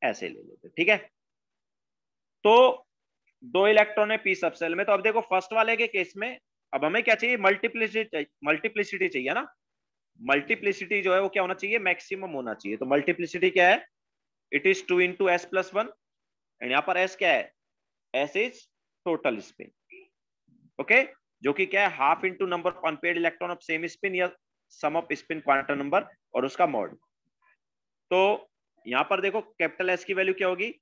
ऐसे ले लेते, ठीक है। तो 2 इलेक्ट्रॉन है पी सब सेल में। तो अब देखो फर्स्ट वाले के केस में अब हमें क्या चाहिए? मल्टीप्लिसिटी, मल्टीप्लिसिटी चाहिए ना। मल्टीप्लिसिटी जो है वो क्या होना चाहिए? मैक्सिमम होना चाहिए। तो मल्टीप्लिसिटी क्या है? It is 2 into S plus 1, and यहाँ पर एस क्या है? S is total spin. Okay, जो कि क्या है? Half into number of unpaired electron of same spin, या सम ऑफ स्पिन क्वांटम नंबर और उसका मॉड। तो यहां पर देखो कैपिटल एस की वैल्यू क्या होगी?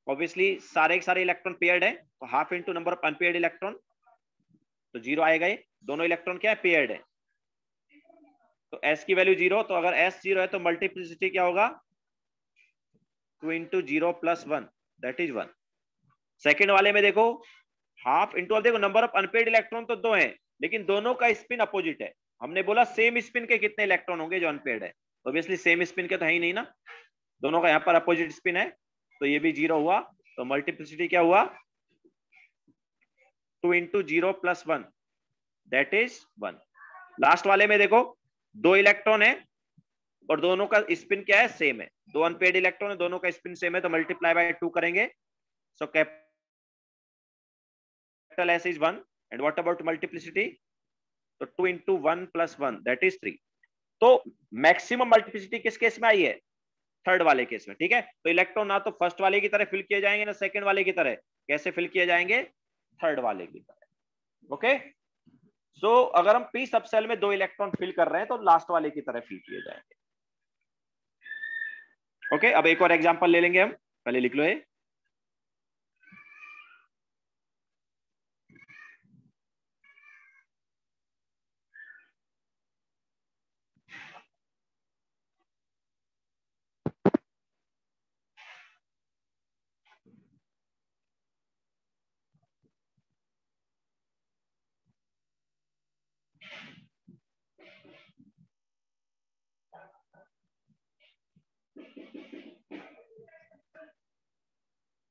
ऑब्वियसली सारे के सारे इलेक्ट्रॉन पेयर्ड है, तो half into number of unpaired electron, तो 0 आएगा। ये दोनों इलेक्ट्रॉन क्या है? पेयर्ड है। तो एस की वैल्यू 0, तो अगर एस 0 है तो मल्टीप्लिसिटी क्या होगा? 2 into 0 plus 1, that is 1। Second वाले में देखो हाफ इंटू, अब देखो नंबर ऑफ अनपेयर्ड इलेक्ट्रॉन तो 2 हैं, लेकिन दोनों का स्पिन अपोजिट है। हमने बोला सेम स्पिन के कितने इलेक्ट्रॉन होंगे जो अनपेयर्ड है? ऑब्वियसली सेम स्पिन के तो है ही नहीं ना, दोनों का यहाँ पर अपोजिट स्पिन है, तो ये भी 0 हुआ। तो मल्टीप्लिसिटी क्या हुआ? 2 into 0 plus 1, that is 1। Last वाले में देखो 2 इलेक्ट्रॉन है और दोनों का स्पिन क्या है? सेम है। 2 अनपेयर्ड इलेक्ट्रॉन है, दोनों का स्पिन सेम है, तो मल्टीप्लाई बाय 2 करेंगे। So capital S is 1, and what about multiplicity? तो 2 इंटू 1 प्लस 1, दैट इज 3। तो मैक्सिमम मल्टीप्लिसिटी किस केस में आई है? थर्ड वाले केस में, ठीक है। तो इलेक्ट्रॉन ना तो फर्स्ट वाले की तरह फिल किए जाएंगे ना सेकंड वाले की तरह, कैसे फिल किए जाएंगे? थर्ड वाले की तरह। ओके, सो अगर हम पी सब सेल में 2 इलेक्ट्रॉन फिल कर रहे हैं तो लास्ट वाले की तरह फिल किए जाएंगे। ओके, अब एक और एग्जांपल ले लेंगे हम, पहले लिख लो ये।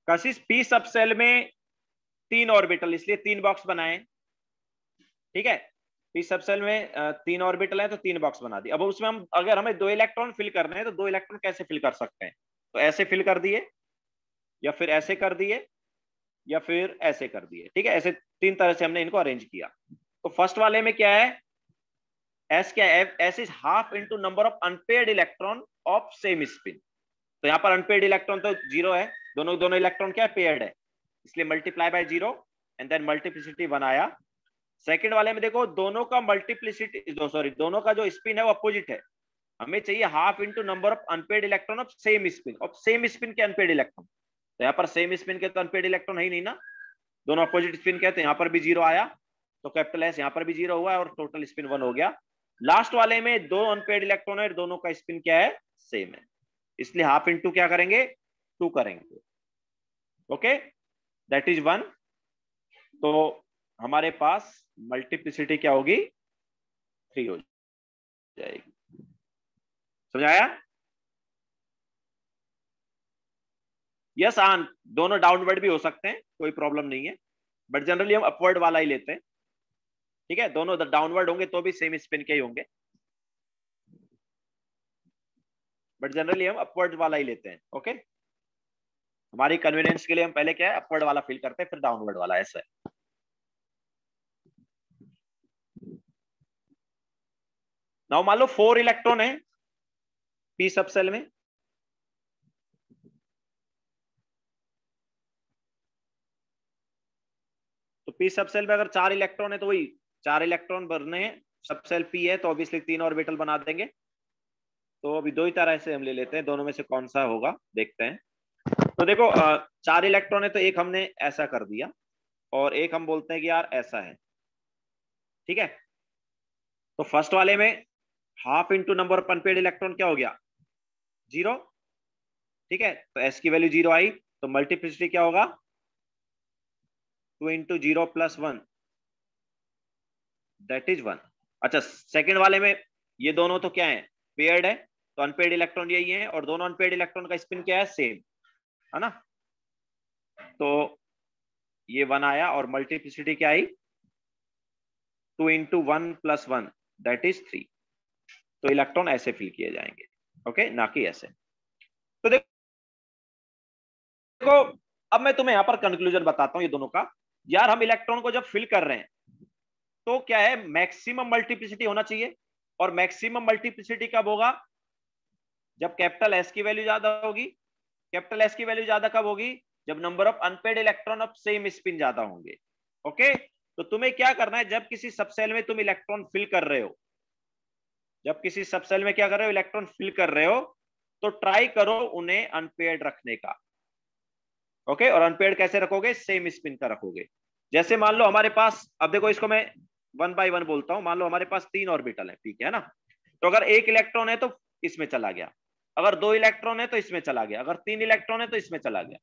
कशिश पी सब सेल में 3 ऑर्बिटल, इसलिए 3 बॉक्स बनाए, ठीक है। पी सब सेल में 3 ऑर्बिटल है तो 3 बॉक्स बना दिए। अब उसमें हम अगर हमें 2 इलेक्ट्रॉन फिल करने हैं तो 2 इलेक्ट्रॉन कैसे फिल कर सकते हैं? तो ऐसे फिल कर दिए, या फिर ऐसे कर दिए, या फिर ऐसे कर दिए, ठीक है। ऐसे 3 तरह से हमने इनको अरेंज किया। तो फर्स्ट वाले में क्या है? एस क्या है? S is half into number of unpaired electron of same spin. तो यहाँ पर अनपेयर्ड इलेक्ट्रॉन तो 0 है, दोनों दोनों इलेक्ट्रॉन क्या है? पेयर्ड है, इसलिए multiply by 0, and then multiplicity 1 आया। सेकंड वाले में देखो दोनों का मल्टीप्लिसिटी, सॉरी, दोनों का जो स्पिन है वो अपोजिट है। हमें चाहिए half into number of unpaired electron of same spin, of same spin के अनपेयर्ड इलेक्ट्रॉन। तो यहाँ पर सेम स्पिन के तो अनपेयर्ड इलेक्ट्रॉन है ही नहीं ना, दोनों अपोजिट स्पिन के, तो यहाँ पर भी 0 आया। तो कैपिटल एस यहाँ पर भी 0 हुआ और टोटल स्पिन 1 हो गया। लास्ट वाले में 2 अनपेयर्ड इलेक्ट्रॉन है, दोनों का स्पिन क्या है? सेम है, इसलिए हाफ इंटू क्या करेंगे? 2 करेंगे। Okay, that is 1। तो हमारे पास मल्टीप्लिसिटी क्या होगी, 3 हो जाएगी। समझ आया? यस आन दोनों डाउनवर्ड भी हो सकते हैं, कोई प्रॉब्लम नहीं है, बट जनरली हम अपवर्ड वाला ही लेते हैं। ठीक है, दोनों डाउनवर्ड होंगे तो भी सेम स्पिन के ही होंगे, बट जनरली हम अपवर्ड वाला ही लेते हैं। ओके, हमारी कन्वीनियंस के लिए हम पहले क्या है, अपवर्ड वाला फिल करते हैं, फिर डाउनवर्ड वाला, ऐसा है। नाउ मान लो 4 इलेक्ट्रॉन है पी सब सेल में, तो पी सब सेल में अगर 4 इलेक्ट्रॉन है तो वही 4 इलेक्ट्रॉन भरने हैं, सब सेल पी है तो ऑब्वियसली 3 ऑर्बिटल बना देंगे। तो अभी दो ही तरह से हम ले लेते हैं, दोनों में से कौन सा होगा देखते हैं। तो देखो 4 इलेक्ट्रॉन है तो एक हमने ऐसा कर दिया, और एक हम बोलते हैं कि यार ऐसा है। ठीक है, तो फर्स्ट वाले में half into number of unpaired electron क्या हो गया, 0। ठीक है, तो एस की वैल्यू 0 आई, तो मल्टीप्लिसिटी क्या होगा, 2 इंटू 0 प्लस 1, दैट इज 1। अच्छा, सेकेंड वाले में ये दोनों तो क्या है, पेयर्ड है, तो अनपेड इलेक्ट्रॉन यही है, और दोनों अनपेड इलेक्ट्रॉन का स्पिन क्या है, सेम है ना। तो ये 1 आया, और मल्टीप्लिसिटी क्या आई, 2 इंटू 1 प्लस 1, दैट इज 3। तो इलेक्ट्रॉन ऐसे फिल किए जाएंगे, ओके, ना कि ऐसे। तो देखो अब मैं तुम्हें यहां पर कंक्लूजन बताता हूं ये दोनों का। यार हम इलेक्ट्रॉन को जब फिल कर रहे हैं तो क्या है, मैक्सिमम मल्टीप्लिसिटी होना चाहिए, और मैक्सिमम मल्टीप्लिसिटी कब होगा, जब कैपिटल एस की वैल्यू ज्यादा होगी। कैपिटल एस की वैल्यू ज्यादा कब होगी, जब number of unpaired electron of same spin ज्यादा होंगे। ओके, तो तुम्हें क्या करना है, जब किसी सबसेल में तुम इलेक्ट्रॉन फिल कर रहे हो, जब किसी सबसेल में क्या कर रहे हो, इलेक्ट्रॉन फिल कर रहे हो, तो ट्राई करो उन्हें अनपेड रखने का। ओके, और अनपेड कैसे रखोगे, सेम स्पिन का रखोगे। जैसे मान लो हमारे पास, अब देखो इसको मैं 1 बाय 1 बोलता हूं, मान लो हमारे पास 3 ऑर्बिटल है, ठीक है ना। तो अगर 1 इलेक्ट्रॉन है तो इसमें चला गया, अगर 2 इलेक्ट्रॉन है तो इसमें चला गया, अगर 3 इलेक्ट्रॉन है तो इसमें चला गया।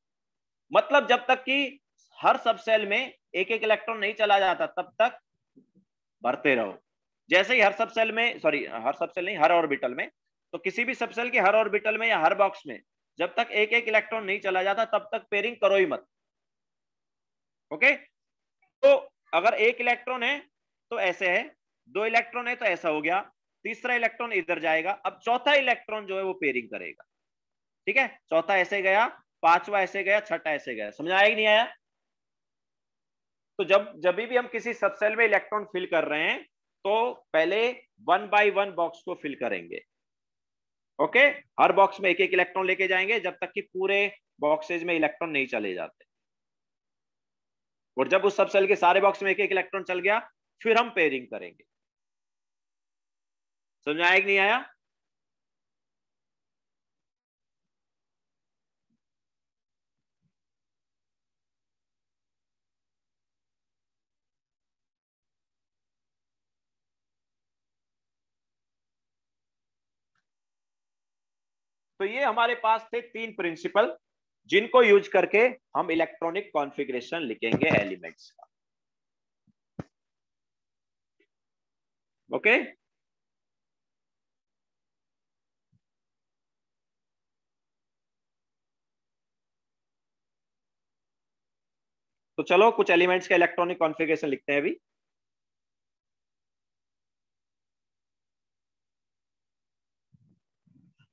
मतलब जब तक कि हर सब सेल में एक एक इलेक्ट्रॉन नहीं चला जाता तब तक भरते रहो। जैसे ही हर सब सेल में, सॉरी हर सब सेल नहीं, हर ऑर्बिटल में, तो किसी भी सब सेल के हर ऑर्बिटल में या हर बॉक्स में जब तक एक एक इलेक्ट्रॉन नहीं चला जाता तब तक पेयरिंग करो ही मत। ओके, तो अगर 1 इलेक्ट्रॉन है तो ऐसे है, 2 इलेक्ट्रॉन है तो ऐसा हो गया, तीसरा इलेक्ट्रॉन इधर जाएगा, अब चौथा इलेक्ट्रॉन जो है वो पेयरिंग करेगा। ठीक है, चौथा ऐसे गया, पांचवा ऐसे गया, छठा ऐसे गया। समझ आया कि नहीं आया? तो जब जब भी हम किसी सबसेल में इलेक्ट्रॉन फिल कर रहे हैं तो पहले 1 बाय 1 बॉक्स को फिल करेंगे। ओके, हर बॉक्स में एक एक इलेक्ट्रॉन लेके जाएंगे जब तक कि पूरे बॉक्सेज में इलेक्ट्रॉन नहीं चले जाते, और जब उस सब सेल के सारे बॉक्स में एक एक इलेक्ट्रॉन चल गया फिर हम पेयरिंग करेंगे। समझ आया कि नहीं आया? तो ये हमारे पास थे 3 प्रिंसिपल जिनको यूज करके हम इलेक्ट्रॉनिक कॉन्फ़िगरेशन लिखेंगे एलिमेंट्स का। ओके, तो चलो कुछ एलिमेंट्स का इलेक्ट्रॉनिक कॉन्फ़िगरेशन लिखते हैं अभी।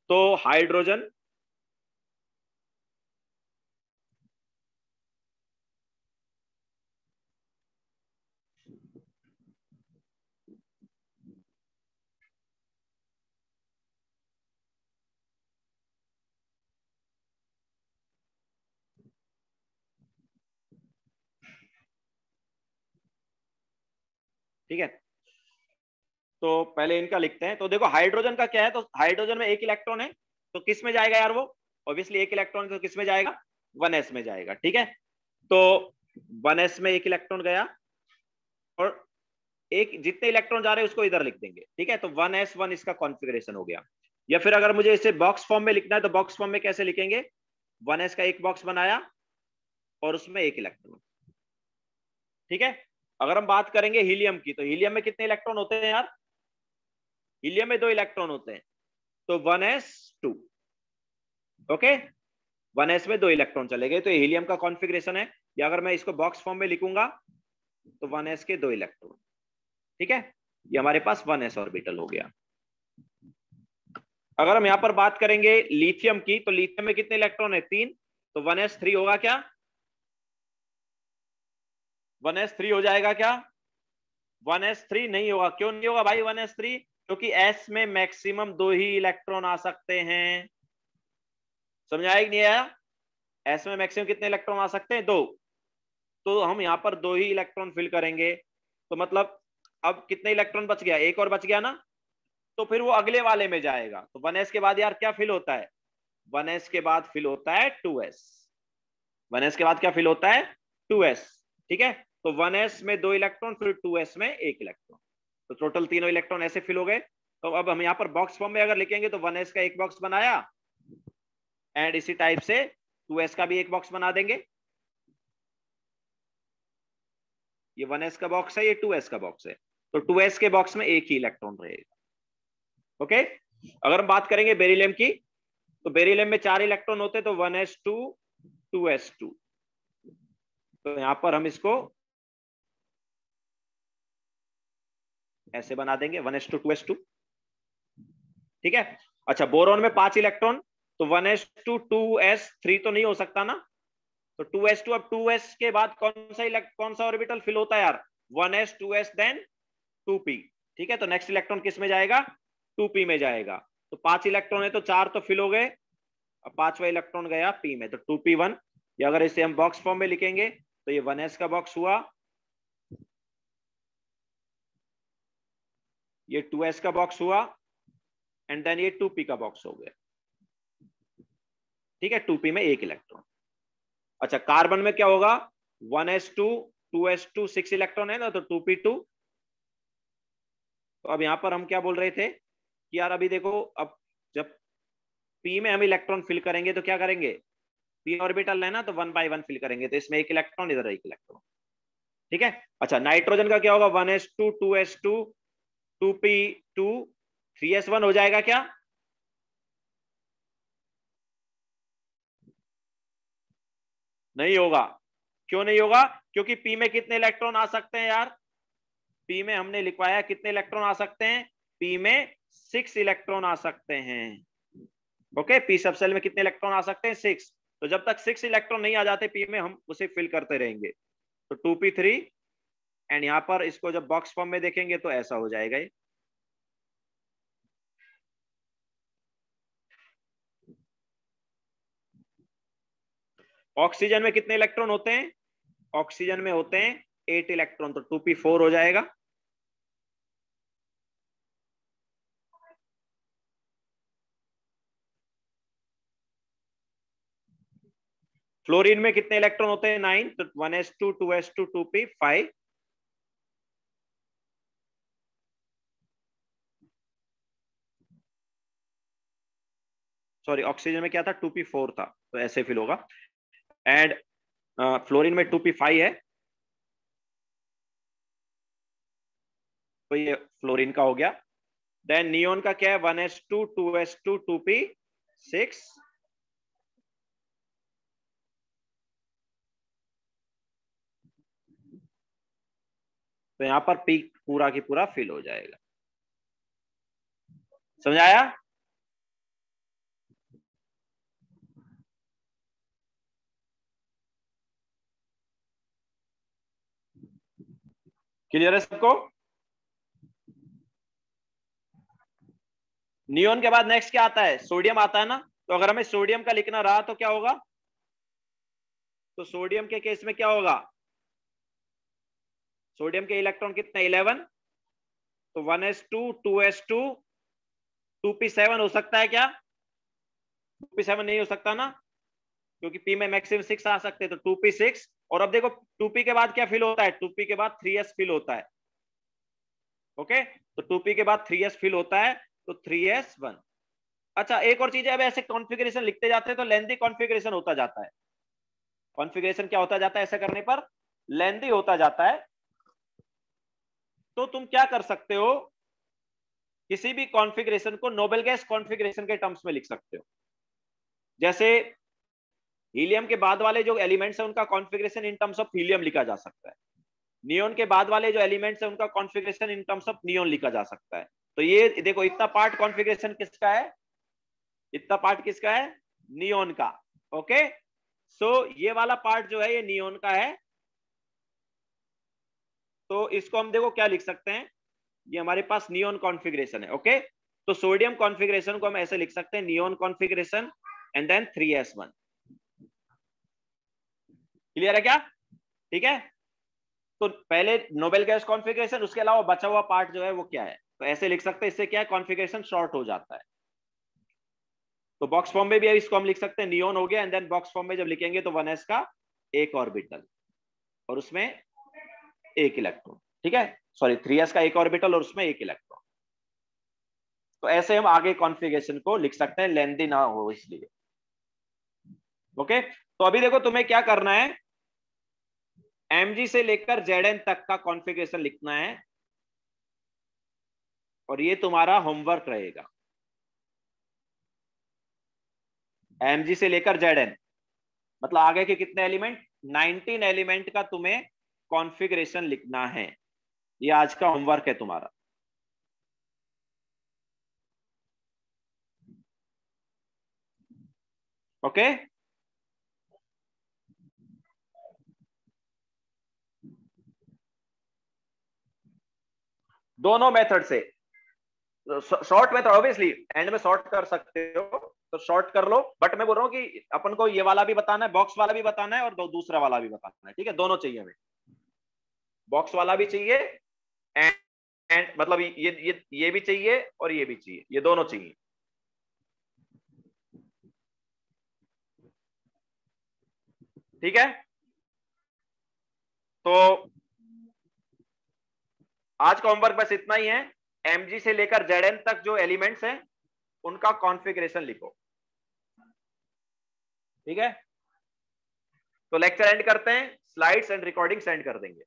तो हाइड्रोजन, ठीक है, तो पहले इनका लिखते हैं। तो देखो हाइड्रोजन का क्या है, तो हाइड्रोजन में एक इलेक्ट्रॉन है तो किस में जाएगा यार, वो ऑब्वियसली एक इलेक्ट्रॉन तो किस में जाएगा, 1s में जाएगा। ठीक है, तो 1s में एक इलेक्ट्रॉन गया, और एक जितने इलेक्ट्रॉन जा रहे हैं उसको इधर लिख देंगे। ठीक है, तो 1s1 इसका कॉन्फ़िगरेशन हो गया। या फिर अगर मुझे इसे बॉक्स फॉर्म में लिखना है तो बॉक्स फॉर्म में कैसे लिखेंगे, 1s का एक बॉक्स बनाया और उसमें एक इलेक्ट्रॉन। ठीक है, अगर हम बात करेंगे हीलियम की, तो हीलियम में कितने इलेक्ट्रॉन होते हैं यार? हीलियम में 2 इलेक्ट्रॉन होते हैं, तो 1s2। ओके, 1s में 2 इलेक्ट्रॉन चले गए, तो ये हीलियम का कॉन्फ़िगरेशन है। या अगर मैं इसको बॉक्स फॉर्म में लिखूंगा तो 1s के 2 इलेक्ट्रॉन। ठीक है, ये हमारे पास 1s ऑर्बिटल हो गया। अगर हम यहां पर बात करेंगे लिथियम की, तो लिथियम में कितने इलेक्ट्रॉन है? 3, तो 1s3 होगा क्या? 1s3 हो जाएगा क्या? 1s3 नहीं होगा। क्यों नहीं होगा भाई 1s3? क्योंकि s में मैक्सिमम 2 ही इलेक्ट्रॉन आ सकते हैं। समझाया कि नहीं आया? s में मैक्सिमम कितने इलेक्ट्रॉन आ सकते हैं? 2। तो हम यहां पर 2 ही इलेक्ट्रॉन फिल करेंगे, तो मतलब अब कितने इलेक्ट्रॉन बच गया? एक और बच गया ना, तो फिर वो अगले वाले में जाएगा। तो 1s के बाद यार क्या फिल होता है? 1s के बाद फिल होता है 2s। 1s के बाद क्या फिल होता है? 2s। ठीक है, तो 1s में 2 इलेक्ट्रॉन, फिर 2s में 1 इलेक्ट्रॉन, तो टोटल तीनों इलेक्ट्रॉन ऐसे फिल हो गए। तो अब हम यहाँ पर बॉक्स फॉर्म में अगर लिखेंगे तो 1s का एक बॉक्स बनाया, एंड इसी टाइप से 2s का भी एक बॉक्स बना देंगे। ये 1s का बॉक्स है, ये 2s का बॉक्स है, तो 2s के बॉक्स में एक ही इलेक्ट्रॉन रहेगा। ओके, अगर हम बात करेंगे बेरिलियम की, तो बेरिलियम में 4 इलेक्ट्रॉन होते, तो 1s2 2s2। तो यहां पर हम इसको ऐसे बना देंगे 1s2 2s2। ठीक है, अच्छा बोरॉन में 5 इलेक्ट्रॉन, तो 1s2 2s3 तो नहीं हो सकता ना, तो 2s2। अब 2s के बाद कौन सा ऑर्बिटल फिल होता है यार? 1s 2s then 2p। ठीक है, तो नेक्स्ट इलेक्ट्रॉन किस में जाएगा? 2p में जाएगा। तो 5 इलेक्ट्रॉन है, तो 4 तो फिल हो गए, अब 5वां इलेक्ट्रॉन गया p में, तो 2p1। या अगर इसे हम बॉक्स फॉर्म में लिखेंगे तो ये 1s का बॉक्स हुआ, ये 2s का बॉक्स हुआ, एंड देन ये 2p का बॉक्स हो गया। ठीक है, 2p में 1 इलेक्ट्रॉन। अच्छा कार्बन में क्या होगा? 1s2 2s2 6 इलेक्ट्रॉन है ना, तो 2p2। तो अब यहां पर हम क्या बोल रहे थे कि यार अभी देखो, अब जब p में हम इलेक्ट्रॉन फिल करेंगे तो क्या करेंगे? p ऑर्बिटल है ना, तो 1 बाय 1 फिल करेंगे, तो इसमें 1 इलेक्ट्रॉन, इधर 1 इलेक्ट्रॉन। ठीक है, अच्छा नाइट्रोजन का क्या होगा? 1s2 2s2 2p2 3s1 हो जाएगा क्या? नहीं होगा। क्यों नहीं होगा? क्योंकि p में कितने इलेक्ट्रॉन आ सकते हैं यार? p में हमने लिखवाया कितने इलेक्ट्रॉन आ सकते हैं? p में 6 इलेक्ट्रॉन आ सकते हैं। ओके, p सब सेल में कितने इलेक्ट्रॉन आ सकते हैं? 6। तो जब तक 6 इलेक्ट्रॉन नहीं आ जाते p में, हम उसे फिल करते रहेंगे। तो 2p3, एंड यहां पर इसको जब बॉक्स फॉर्म में देखेंगे तो ऐसा हो जाएगा ये। ऑक्सीजन में कितने इलेक्ट्रॉन होते हैं? ऑक्सीजन में होते हैं 8 इलेक्ट्रॉन, तो 2p4 हो जाएगा। फ्लोरीन में कितने इलेक्ट्रॉन होते हैं? 9, तो 1s2 2s2 2p5। Sorry, oxygen में क्या था? 2p4 था, तो ऐसे फिल होगा। एंड फ्लोरीन में 2p5 है, तो ये फ्लोरीन का हो गया। देन नियोन का क्या है? 1s2 2s2 2p6। तो यहां पर पी पूरा की पूरा फिल हो जाएगा। समझाया? क्लियर है सबको? नियोन के बाद नेक्स्ट क्या आता है? सोडियम आता है ना। तो अगर हमें सोडियम का लिखना रहा तो क्या होगा? तो सोडियम के केस में क्या होगा? सोडियम के इलेक्ट्रॉन कितने? 11। तो 1s2 2s2 2p7 हो सकता है क्या? 2p7 नहीं हो सकता ना, क्योंकि p में मैक्सिमम 6 आ सकते हैं, तो 2p6। और अब देखो 2p के बाद क्या फिल होता है? 2p के बाद 3s फिल होता है। ओके, तो 2p के बाद 3s फिल होता है, तो 3s1। अच्छा एक और चीज है, अब ऐसे कॉन्फ़िगरेशन लिखते जाते हैं तो लेंथी कॉन्फ़िगरेशन होता जाता है। कॉन्फ़िगरेशन क्या होता जाता है ऐसा करने पर? लेंथी होता जाता है। तो तुम क्या कर सकते हो, किसी भी कॉन्फ़िगरेशन को नोबल गैस कॉन्फ़िगरेशन के टर्म्स में लिख सकते हो। जैसे हीलियम के बाद वाले जो एलिमेंट्स हैं उनका configuration in terms of helium लिखा जा सकता है। नियोन के बाद वाले जो एलिमेंट्स हैं उनका configuration in terms of neon लिखा जा सकता है। तो ये देखो, इतना पार्ट कॉन्फ़िगरेशन किसका है, इतना पार्ट किसका है, नियोन का। ओके, सो ये वाला पार्ट जो है ये नियोन का है। तो इसको हम देखो क्या लिख सकते हैं, ये हमारे पास नियोन कॉन्फ़िगरेशन है। ओके, तो सोडियम कॉन्फ़िगरेशन को हम ऐसे लिख सकते हैं, neon configuration and then 3s1। Clear है क्या? ठीक है, तो पहले नोबेल गैस कॉन्फ़िगरेशन, उसके अलावा बचा हुआ पार्ट जो है वो क्या है, तो ऐसे लिख सकते हैं। इससे क्या है, कॉन्फ़िगरेशन शॉर्ट हो जाता है। तो बॉक्स फॉर्म में भी इसको हम लिख सकते हैं, नियोन हो गया, एंड देन बॉक्स फॉर्म में जब लिखेंगे तो 1s का एक ऑर्बिटल और उसमें एक इलेक्ट्रॉन। ठीक है, सॉरी 3s का एक ऑर्बिटल और उसमें एक इलेक्ट्रॉन। तो ऐसे हम आगे कॉन्फ़िगरेशन को लिख सकते हैं, लेंथी ना हो इसलिए। ओके, तो अभी देखो तुम्हें क्या करना है, mg से लेकर zn तक का कॉन्फ़िगरेशन लिखना है, और ये तुम्हारा होमवर्क रहेगा। mg से लेकर zn मतलब आगे के कितने एलिमेंट, 19 एलिमेंट का तुम्हें कॉन्फ़िगरेशन लिखना है। ये आज का होमवर्क है तुम्हारा। ओके, दोनों मेथड से, शॉर्ट मेथड ऑब्वियसली एंड में शॉर्ट कर सकते हो तो शॉर्ट कर लो, बट मैं बोल रहा हूँ कि अपन को ये वाला भी बताना है, बॉक्स वाला भी बताना है, और दूसरा वाला भी बताना है। ठीक है, दोनों चाहिए हमें, बॉक्स वाला भी चाहिए एंड मतलब ये भी चाहिए और ये भी चाहिए, ये दोनों चाहिए। ठीक है, तो आज का होमवर्क बस इतना ही है। mg से लेकर zn तक जो एलिमेंट्स हैं उनका कॉन्फ़िगरेशन लिखो। ठीक है, तो लेक्चर एंड करते हैं, स्लाइड्स एंड रिकॉर्डिंग सेंड कर देंगे।